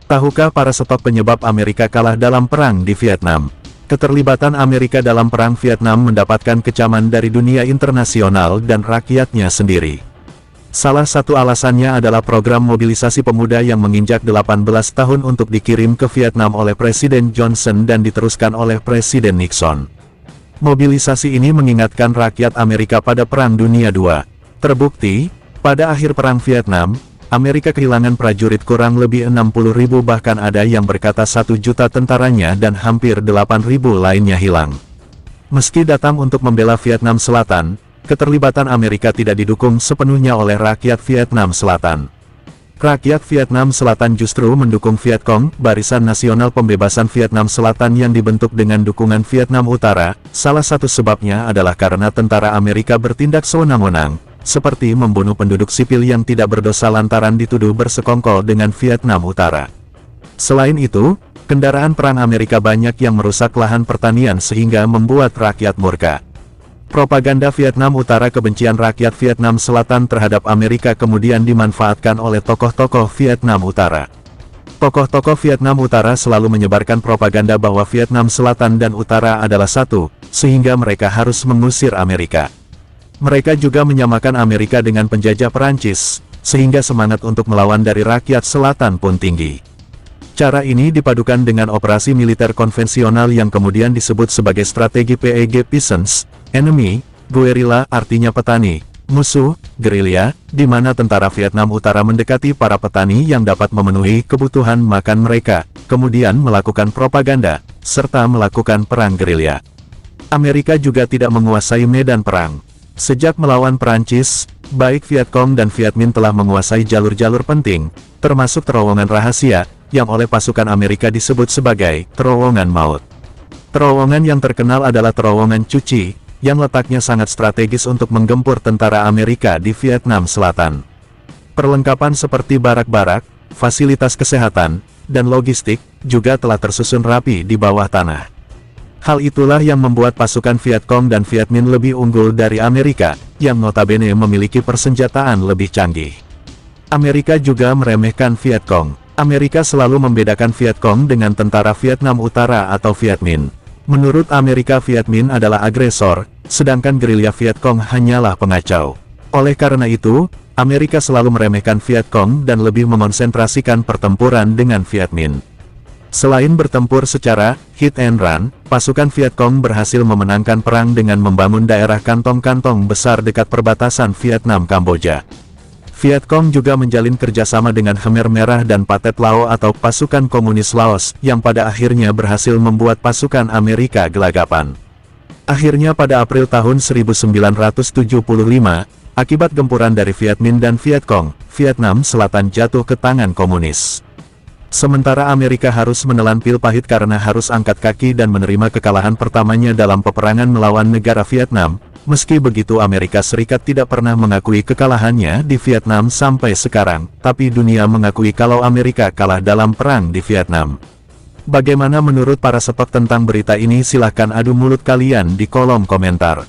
Tahukah para stop penyebab Amerika kalah dalam perang di Vietnam? Keterlibatan Amerika dalam perang Vietnam mendapatkan kecaman dari dunia internasional dan rakyatnya sendiri. Salah satu alasannya adalah program mobilisasi pemuda yang menginjak 18 tahun untuk dikirim ke Vietnam oleh Presiden Johnson dan diteruskan oleh Presiden Nixon. Mobilisasi ini mengingatkan rakyat Amerika pada Perang Dunia II. Terbukti, pada akhir Perang Vietnam, Amerika kehilangan prajurit kurang lebih 60.000, bahkan ada yang berkata 1 juta tentaranya dan hampir 8.000 lainnya hilang. Meski datang untuk membela Vietnam Selatan, keterlibatan Amerika tidak didukung sepenuhnya oleh rakyat Vietnam Selatan. Rakyat Vietnam Selatan justru mendukung Viet Cong, Barisan Nasional Pembebasan Vietnam Selatan yang dibentuk dengan dukungan Vietnam Utara. Salah satu sebabnya adalah karena tentara Amerika bertindak sewenang-wenang, seperti membunuh penduduk sipil yang tidak berdosa lantaran dituduh bersekongkol dengan Vietnam Utara. Selain itu, kendaraan perang Amerika banyak yang merusak lahan pertanian sehingga membuat rakyat murka. Propaganda Vietnam Utara, kebencian rakyat Vietnam Selatan terhadap Amerika kemudian dimanfaatkan oleh tokoh-tokoh Vietnam Utara. Tokoh-tokoh Vietnam Utara selalu menyebarkan propaganda bahwa Vietnam Selatan dan Utara adalah satu, sehingga mereka harus mengusir Amerika. Mereka juga menyamakan Amerika dengan penjajah Perancis, sehingga semangat untuk melawan dari rakyat selatan pun tinggi. Cara ini dipadukan dengan operasi militer konvensional yang kemudian disebut sebagai strategi PEG Peasants, Enemy, Guerrilla artinya petani, musuh, gerilya, di mana tentara Vietnam Utara mendekati para petani yang dapat memenuhi kebutuhan makan mereka, kemudian melakukan propaganda, serta melakukan perang gerilya. Amerika juga tidak menguasai medan perang. Sejak melawan Perancis, baik Viet Cong dan Viet Minh telah menguasai jalur-jalur penting, termasuk terowongan rahasia, yang oleh pasukan Amerika disebut sebagai terowongan maut. Terowongan yang terkenal adalah terowongan Cu Chi, yang letaknya sangat strategis untuk menggempur tentara Amerika di Vietnam Selatan. Perlengkapan seperti barak-barak, fasilitas kesehatan, dan logistik, juga telah tersusun rapi di bawah tanah. Hal itulah yang membuat pasukan Viet Cong dan Viet Minh lebih unggul dari Amerika, yang notabene memiliki persenjataan lebih canggih. Amerika juga meremehkan Viet Cong. Amerika selalu membedakan Viet Cong dengan tentara Vietnam Utara atau Viet Minh. Menurut Amerika, Viet Minh adalah agresor, sedangkan gerilya Viet Cong hanyalah pengacau. Oleh karena itu, Amerika selalu meremehkan Viet Cong dan lebih mengonsentrasikan pertempuran dengan Viet Minh. Selain bertempur secara hit and run, pasukan Viet Cong berhasil memenangkan perang dengan membangun daerah kantong-kantong besar dekat perbatasan Vietnam-Kamboja. Viet Cong juga menjalin kerjasama dengan Khmer Merah dan Pathet Lao atau pasukan komunis Laos, yang pada akhirnya berhasil membuat pasukan Amerika gelagapan. Akhirnya pada April tahun 1975, akibat gempuran dari Viet Minh dan Viet Cong, Vietnam Selatan jatuh ke tangan komunis. Sementara Amerika harus menelan pil pahit karena harus angkat kaki dan menerima kekalahan pertamanya dalam peperangan melawan negara Vietnam. Meski begitu, Amerika Serikat tidak pernah mengakui kekalahannya di Vietnam sampai sekarang, tapi dunia mengakui kalau Amerika kalah dalam perang di Vietnam. Bagaimana menurut para stok tentang berita ini? Silahkan adu mulut kalian di kolom komentar.